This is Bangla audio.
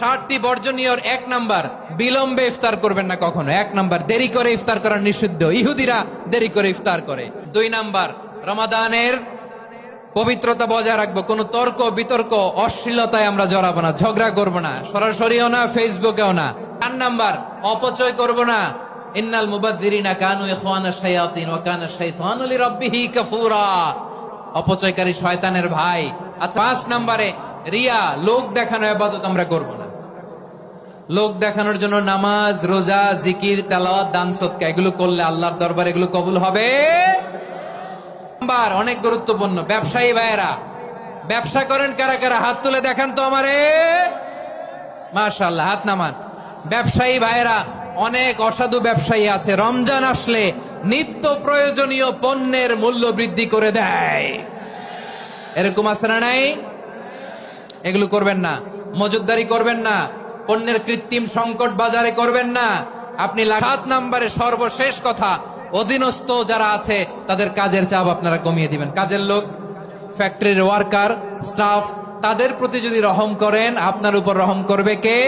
7টি বর্জনীয়র 1 নাম্বার, বিলম্বে ইফতার করবেন না কখনো। 1 নাম্বার, দেরি করে ইফতার করা নিষিদ্ধ। ইহুদিরা দেরি করে ইফতার করে। 2 নাম্বার, রমাদানের পবিত্রতা বজায় রাখবো। কোনো তর্ক বিতর্ক অশ্লীলতায় আমরা জড়াবো না, ঝগড়া করবো না, সরাসরিও না, ফেসবুকেও না। 4 নাম্বার, অপচয় করবো না। ইন্নাল মুবাযযিরিনা কানু ইখওয়ানাশ শায়াতিন ওয়া কানা শাইতানু লিরাব্বিহি কাফুরা। অপচয়কারী শয়তানের ভাই। আচ্ছা, 5 নাম্বারে রিয়া, লোক দেখানো ইবাদত আমরা করবো না। লোক দেখানোর জন্য নামাজ, রোজা, জিকির, তেলাওয়াত, দান সদকা এগুলো করলে আল্লাহর দরবারে এগুলো কবুল হবে। নাম্বার অনেক গুরুত্বপূর্ণ, ব্যবসায়ী ভাইয়েরা, ব্যবসা করেন কারা কারা হাত তুলে দেখান তো আমারে। মাশাআল্লাহ, হাত নামান। ব্যবসায়ী ভাইয়েরা, অনেক অসাধু ব্যবসায়ী আছে, রমজান আসলে নিত্য প্রয়োজনীয় পণ্যের মূল্য বৃদ্ধি করে দেয়। এরকম আছে না নাই? এগুলো করবেন না। মজুদদারি করবেন না। পণ্যের কৃত্রিম সংকট বাজারে করবেন না আপনি। 7 নাম্বারে সর্বশেষ কথা, অধীনস্থ যারা আছে তাদের কাজের চাপ আপনারা কমিয়ে দিবেন। কাজের লোক, ফ্যাক্টরির ওয়ার্কার, স্টাফ, তাদের প্রতি যদি রহম করেন, আপনার উপর রহম করবে কে?